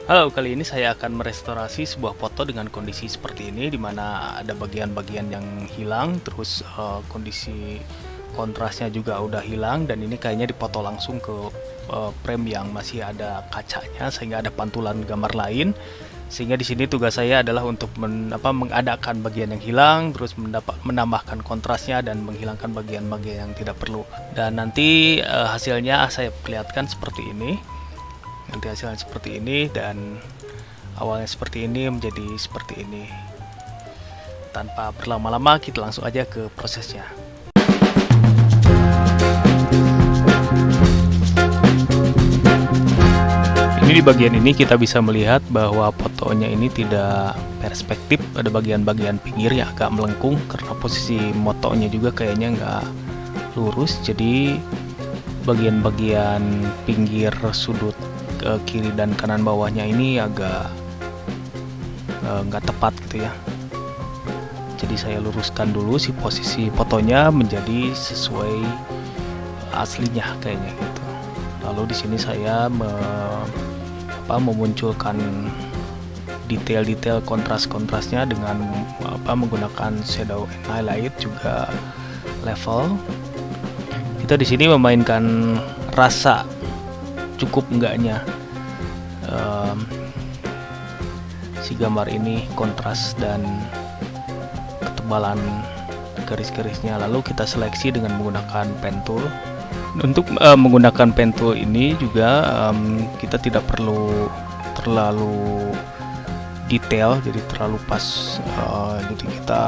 Halo, kali ini saya akan merestorasi sebuah foto dengan kondisi seperti ini, di mana ada bagian-bagian yang hilang, terus kondisi kontrasnya juga udah hilang, dan ini kayaknya dipoto langsung ke frame yang masih ada kacanya, sehingga ada pantulan gambar lain. Sehingga di sini tugas saya adalah untuk mengadakan bagian yang hilang, terus menambahkan kontrasnya dan menghilangkan bagian-bagian yang tidak perlu. Dan nanti hasilnya saya perlihatkan seperti ini. Nanti hasilnya seperti ini, dan awalnya seperti ini menjadi seperti ini. Tanpa berlama-lama, kita langsung aja ke prosesnya. Ini di bagian ini kita bisa melihat bahwa fotonya ini tidak perspektif. Ada bagian-bagian pinggir yang agak melengkung karena posisi motonya juga kayaknya nggak lurus. Jadi bagian-bagian pinggir sudut kiri dan kanan bawahnya ini agak nggak tepat gitu ya. Jadi saya luruskan dulu si posisi fotonya menjadi sesuai aslinya kayaknya gitu. Lalu di sini saya memunculkan detail-detail kontras-kontrasnya dengan menggunakan shadow and highlight, juga level. Kita di sini memainkan rasa cukup enggaknya si gambar ini, kontras dan ketebalan garis-garisnya. Lalu kita seleksi dengan menggunakan pen tool. Untuk menggunakan pen tool ini juga kita tidak perlu terlalu detail, jadi terlalu pas, jadi kita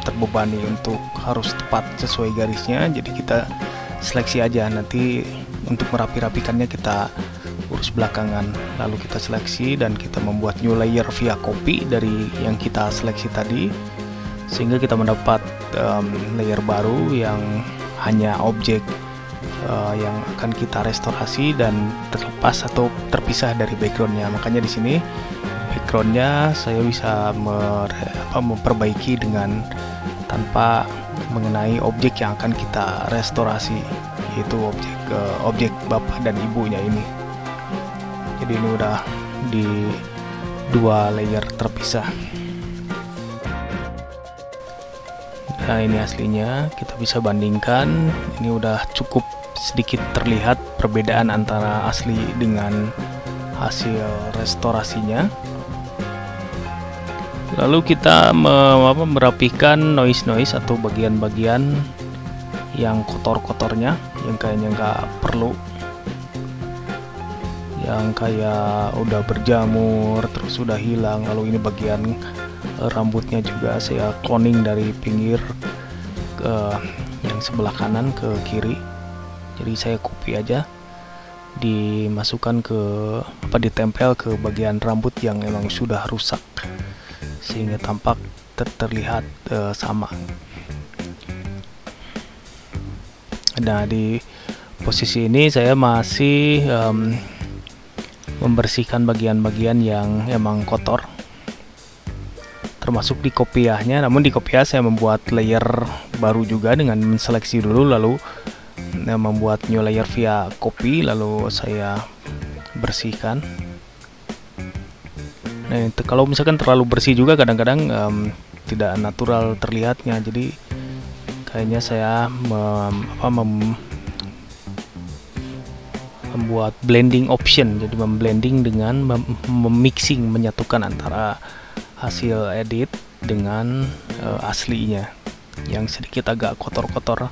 terbebani untuk harus tepat sesuai garisnya. Jadi kita seleksi aja, nanti untuk merapi-rapikannya kita urus belakangan. Lalu kita seleksi dan kita membuat new layer via copy dari yang kita seleksi tadi, sehingga kita mendapat layer baru yang hanya objek yang akan kita restorasi dan terlepas atau terpisah dari backgroundnya. Makanya di sini backgroundnya saya bisa memperbaiki dengan tanpa mengenai objek yang akan kita restorasi, yaitu objek bapak dan ibunya ini. Jadi ini udah di dua layer terpisah. Nah, ini aslinya, kita bisa bandingkan. Ini udah cukup sedikit terlihat perbedaan antara asli dengan hasil restorasinya. Lalu kita merapikan noise atau bagian-bagian yang kotor-kotornya, yang kayaknya nggak perlu, yang kayak udah berjamur terus udah hilang. Lalu ini bagian rambutnya juga saya cloning dari pinggir ke yang sebelah kanan ke kiri. Jadi saya copy aja, dimasukkan ditempel ke bagian rambut yang memang sudah rusak, sehingga tampak terlihat sama. Nah, di posisi ini saya masih membersihkan bagian-bagian yang emang kotor, termasuk di kopiahnya. Namun di kopiah saya membuat layer baru juga dengan menseleksi dulu, lalu membuat new layer via copy, lalu saya bersihkan. Nah, kalau misalkan terlalu bersih juga kadang-kadang tidak natural terlihatnya. Jadi kayaknya saya membuat blending option, jadi memblending dengan memixing, menyatukan antara hasil edit dengan aslinya yang sedikit agak kotor-kotor,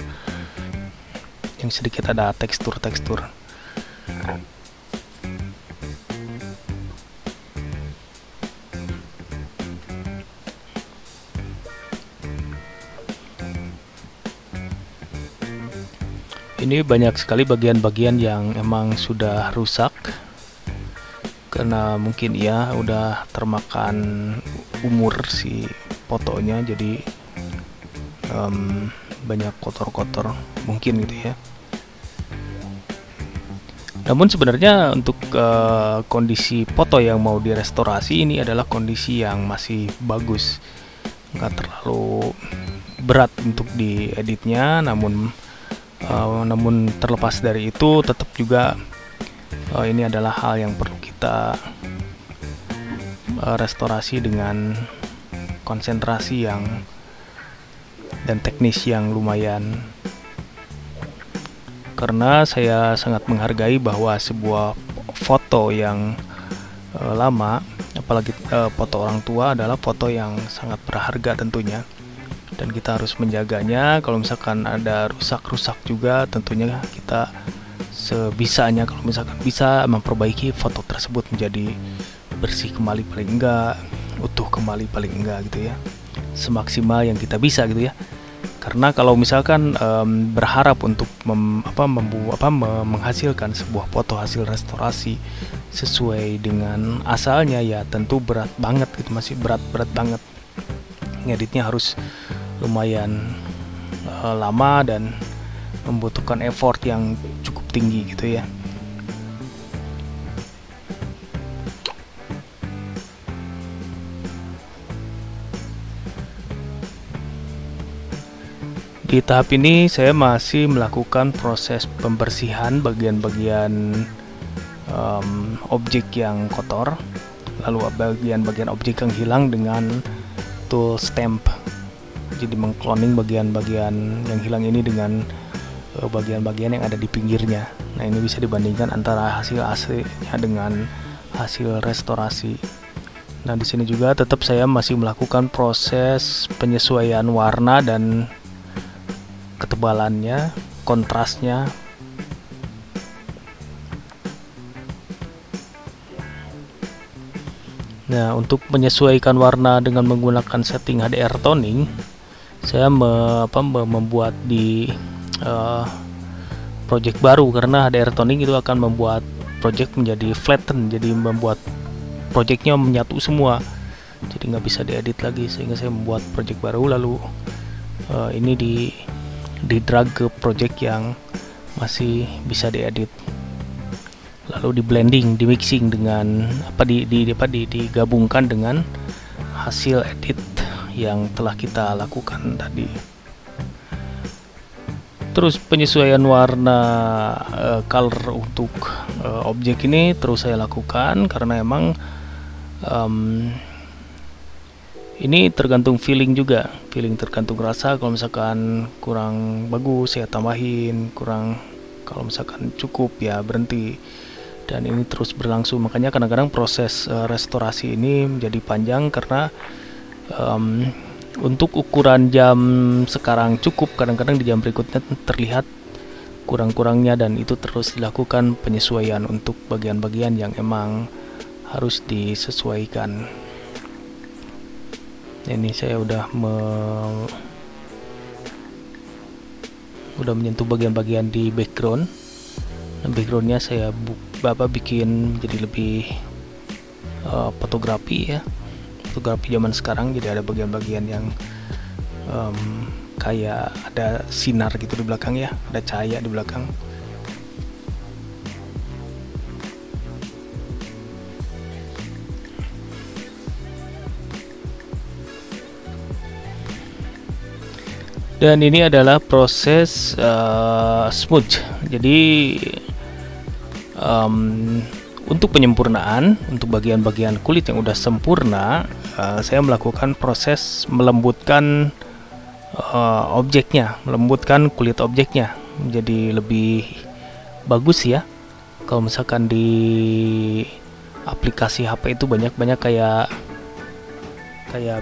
yang sedikit ada tekstur-tekstur. Ini banyak sekali bagian-bagian yang emang sudah rusak karena mungkin ya udah termakan umur si fotonya, jadi banyak kotor-kotor mungkin gitu ya. Namun sebenarnya untuk kondisi foto yang mau direstorasi ini adalah kondisi yang masih bagus, nggak terlalu berat untuk dieditnya. Namun terlepas dari itu, tetap juga ini adalah hal yang perlu kita kita restorasi dengan konsentrasi dan teknis yang lumayan, karena saya sangat menghargai bahwa sebuah foto yang lama, apalagi foto orang tua, adalah foto yang sangat berharga tentunya, dan kita harus menjaganya. Kalau misalkan ada rusak-rusak juga, tentunya kita sebisanya kalau misalkan bisa memperbaiki foto tersebut menjadi bersih kembali paling enggak, utuh kembali paling enggak gitu ya, semaksimal yang kita bisa gitu ya. Karena kalau misalkan berharap untuk menghasilkan sebuah foto hasil restorasi sesuai dengan asalnya, ya tentu berat banget gitu, masih berat banget. Ngeditnya harus lumayan lama dan membutuhkan effort yang cukup tinggi gitu ya. Di tahap ini saya masih melakukan proses pembersihan bagian-bagian objek yang kotor, lalu bagian-bagian objek yang hilang dengan tool stamp. Jadi mengcloning bagian-bagian yang hilang ini dengan bagian-bagian yang ada di pinggirnya. Nah, ini bisa dibandingkan antara hasil aslinya dengan hasil restorasi. Nah, di sini juga tetap saya masih melakukan proses penyesuaian warna dan ketebalannya, kontrasnya. Nah, untuk menyesuaikan warna dengan menggunakan setting HDR toning, saya membuat di project baru, karena HDR toning itu akan membuat project menjadi flatten, jadi membuat projectnya menyatu semua, jadi nggak bisa diedit lagi, sehingga saya membuat project baru, lalu ini di drag ke project yang masih bisa diedit, lalu di blending, di mixing dengan digabungkan dengan hasil edit yang telah kita lakukan tadi. Terus penyesuaian warna color untuk objek ini terus saya lakukan, karena emang ini tergantung feeling juga, tergantung rasa. Kalau misalkan kurang bagus saya tambahin, kalau misalkan cukup ya berhenti, dan ini terus berlangsung. Makanya kadang-kadang proses restorasi ini menjadi panjang, karena untuk ukuran jam sekarang cukup, kadang-kadang di jam berikutnya terlihat kurang-kurangnya, dan itu terus dilakukan penyesuaian untuk bagian-bagian yang emang harus disesuaikan. Ini saya udah menyentuh bagian-bagian di background. Nah, backgroundnya saya bikin jadi lebih fotografi zaman sekarang. Jadi ada bagian-bagian yang kayak ada sinar gitu di belakang ya, ada cahaya di belakang. Dan ini adalah proses smudge. Jadi untuk penyempurnaan, untuk bagian-bagian kulit yang udah sempurna, saya melakukan proses melembutkan objeknya, melembutkan kulit objeknya menjadi lebih bagus ya. Kalau misalkan di aplikasi HP itu banyak kayak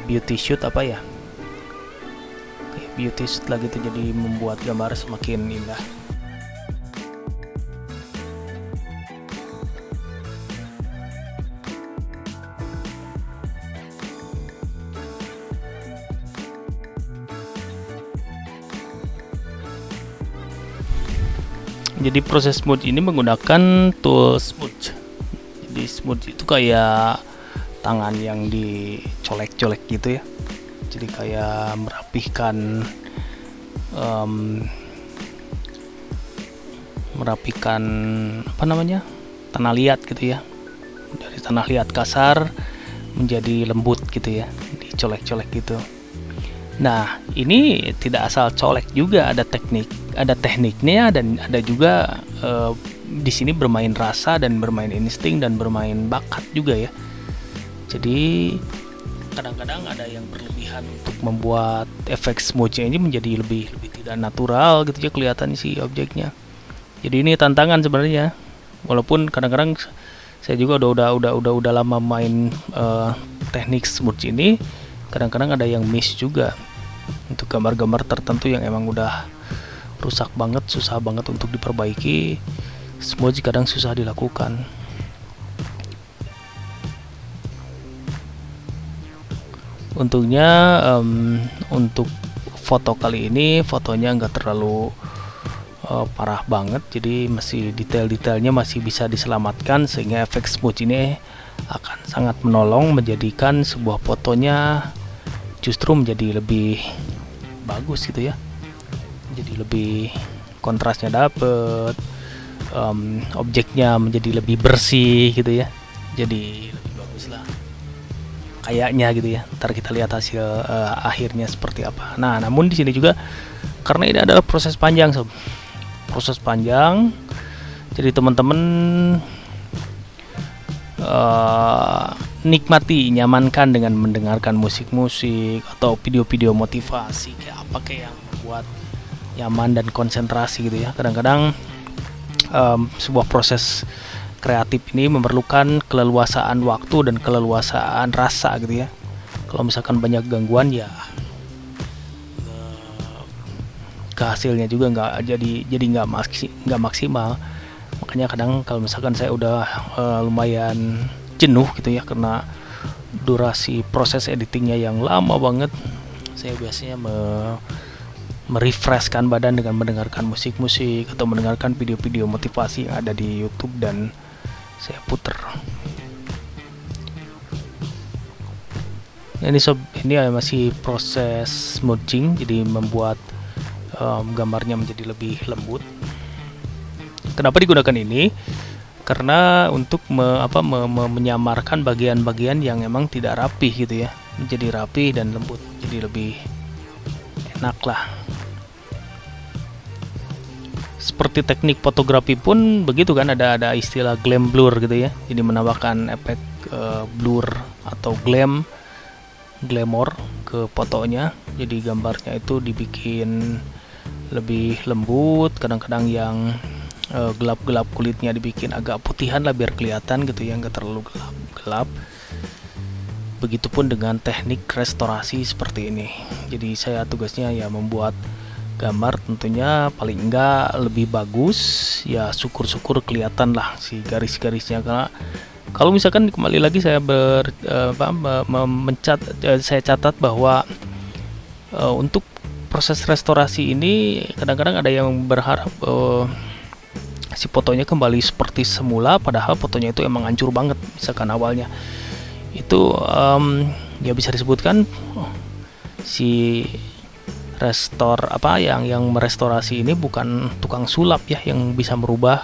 beauty shoot beauty shoot lagi tuh, jadi membuat gambar semakin indah. Jadi proses smudge ini menggunakan tool smudge. Jadi smudge itu kayak tangan yang dicolek-colek gitu ya. Jadi kayak merapikan tanah liat gitu ya, dari tanah liat kasar menjadi lembut gitu ya, dicolek-colek gitu. Nah, ini tidak asal colek juga, ada tekniknya, dan ada juga di sini bermain rasa dan bermain insting dan bermain bakat juga ya. Jadi kadang-kadang ada yang berlebihan untuk membuat efek smoothnya ini menjadi lebih tidak natural gitu ya kelihatan si objeknya. Jadi ini tantangan sebenarnya. Walaupun kadang-kadang saya juga udah lama main teknik smooth ini, kadang-kadang ada yang miss juga untuk gambar-gambar tertentu yang emang udah rusak banget, susah banget untuk diperbaiki. Smooth kadang susah dilakukan. Untungnya untuk foto kali ini fotonya nggak terlalu parah banget, jadi masih detail-detailnya masih bisa diselamatkan, sehingga efek smooth ini akan sangat menolong menjadikan sebuah fotonya justru menjadi lebih bagus gitu ya, jadi lebih kontrasnya dapet, objeknya menjadi lebih bersih gitu ya, jadi lebih bagus lah kayaknya gitu ya. Ntar kita lihat hasil akhirnya seperti apa. Nah, namun di sini juga karena ini adalah proses panjang sob, proses panjang, jadi teman-teman nikmati, nyamankan dengan mendengarkan musik-musik atau video-video motivasi kayak apa kayak yang membuat nyaman dan konsentrasi gitu ya. Kadang-kadang sebuah proses kreatif ini memerlukan keleluasaan waktu dan keleluasaan rasa gitu ya. Kalau misalkan banyak gangguan ya hasilnya juga nggak maksimal. Makanya kadang kalau misalkan saya udah lumayan jenuh gitu ya karena durasi proses editingnya yang lama banget, saya biasanya merefreshkan badan dengan mendengarkan musik-musik atau mendengarkan video-video motivasi yang ada di YouTube dan saya puter. Ini masih proses smoothing, jadi membuat gambarnya menjadi lebih lembut. Kenapa digunakan ini? Karena untuk menyamarkan bagian-bagian yang emang tidak rapi gitu ya, menjadi rapi dan lembut, jadi lebih enak lah. Seperti teknik fotografi pun begitu kan, ada istilah glam blur gitu ya, jadi menambahkan efek blur atau glamour ke fotonya, jadi gambarnya itu dibikin lebih lembut, kadang-kadang yang gelap-gelap kulitnya dibikin agak putihan lah biar kelihatan gitu ya, nggak terlalu gelap. Begitupun dengan teknik restorasi seperti ini. Jadi saya tugasnya ya membuat gambar tentunya paling enggak lebih bagus ya, syukur-syukur kelihatan lah si garis-garisnya. Karena kalau misalkan kembali lagi saya saya catat bahwa untuk proses restorasi ini kadang-kadang ada yang berharap si fotonya kembali seperti semula, padahal fotonya itu emang hancur banget. Misalkan awalnya itu ya bisa disebutkan si yang merestorasi ini bukan tukang sulap ya, yang bisa merubah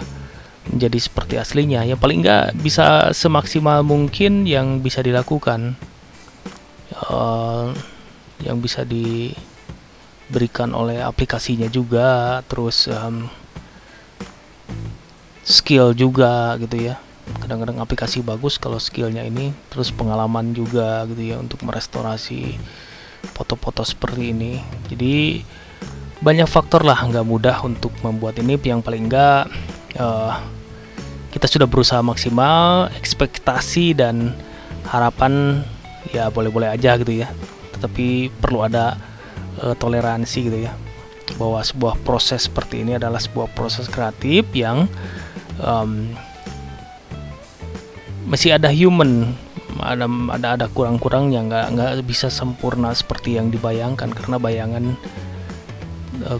menjadi seperti aslinya. Ya paling enggak bisa semaksimal mungkin yang bisa dilakukan, yang bisa diberikan oleh aplikasinya juga, terus skill juga gitu ya. Kadang-kadang aplikasi bagus kalau skillnya ini, terus pengalaman juga gitu ya untuk merestorasi foto-foto seperti ini. Jadi banyak faktor lah, nggak mudah untuk membuat ini. Yang paling enggak kita sudah berusaha maksimal, ekspektasi dan harapan ya boleh-boleh aja gitu ya, tetapi perlu ada toleransi gitu ya, bahwa sebuah proses seperti ini adalah sebuah proses kreatif yang masih ada human, ada kurang-kurangnya, nggak bisa sempurna seperti yang dibayangkan, karena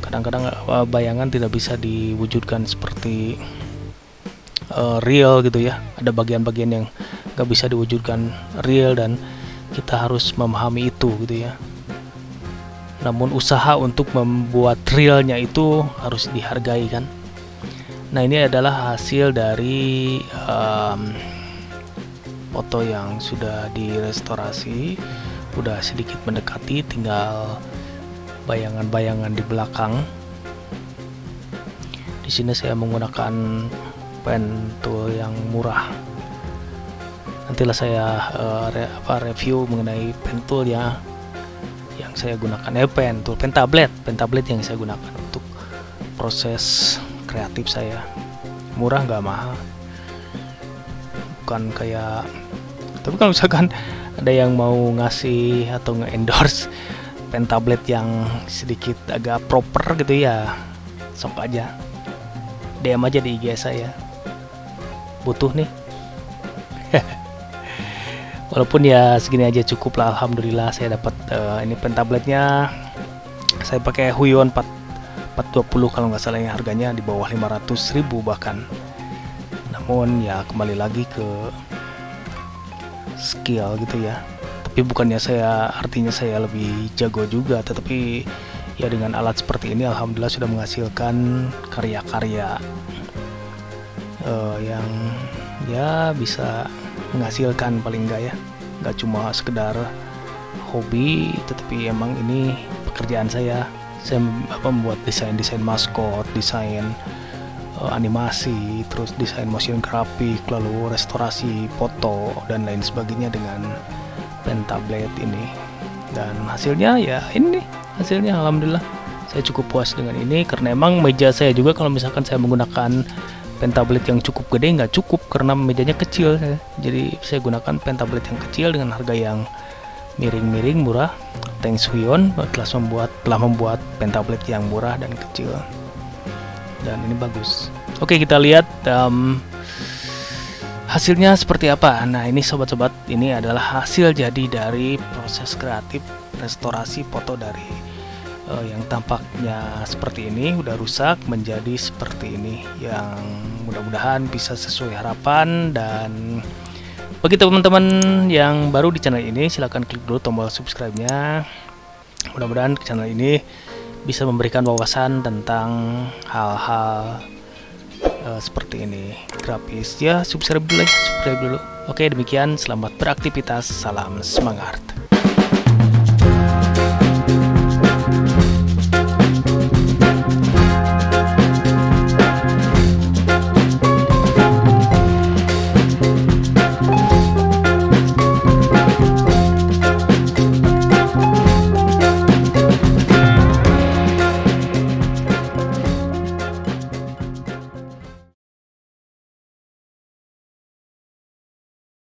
kadang-kadang bayangan tidak bisa diwujudkan seperti real gitu ya. Ada bagian-bagian yang nggak bisa diwujudkan real dan kita harus memahami itu gitu ya. Namun usaha untuk membuat realnya itu harus dihargai kan. Nah, ini adalah hasil dari foto yang sudah direstorasi, udah sedikit mendekati, tinggal bayangan-bayangan di belakang. Di sini saya menggunakan pen tool yang murah. Nantilah saya review mengenai pen tool ya yang saya gunakan, pen tablet yang saya gunakan untuk proses kreatif saya. Murah nggak mahal, bukan kayak, tapi kalau misalkan ada yang mau ngasih atau nge-endorse pen tablet yang sedikit agak proper gitu ya, sok aja DM aja di IG saya, butuh nih. Walaupun ya segini aja cukup lah, alhamdulillah saya dapat ini pen tabletnya. Saya pakai Huion 420 kalau nggak salah, yang harganya di bawah 500.000 bahkan. Namun ya kembali lagi ke skill gitu ya. Tapi bukannya artinya saya lebih jago juga, tetapi ya dengan alat seperti ini alhamdulillah sudah menghasilkan karya-karya yang ya bisa menghasilkan, paling enggak ya, nggak cuma sekedar hobi, tetapi emang ini pekerjaan saya. Saya membuat desain maskot, desain animasi, terus desain motion graphic, lalu restorasi foto dan lain sebagainya dengan pen tablet ini. Dan hasilnya ya ini, hasilnya alhamdulillah saya cukup puas dengan ini, karena emang meja saya juga kalau misalkan saya menggunakan pen tablet yang cukup gede nggak cukup karena mejanya kecil. Jadi saya gunakan pen tablet yang kecil dengan harga yang miring-miring, murah. Thanks Huion telah membuat pen tablet yang murah dan kecil, dan ini bagus. Oke, kita lihat hasilnya seperti apa. Nah ini sobat-sobat, ini adalah hasil jadi dari proses kreatif restorasi foto dari yang tampaknya seperti ini udah rusak menjadi seperti ini, yang mudah-mudahan bisa sesuai harapan. Dan bagi teman-teman yang baru di channel ini, silahkan klik dulu tombol subscribe-nya. Mudah-mudahan channel ini bisa memberikan wawasan tentang hal-hal seperti ini, grafis ya. Subscribe dulu. Oke, demikian, selamat beraktivitas, salam semangat.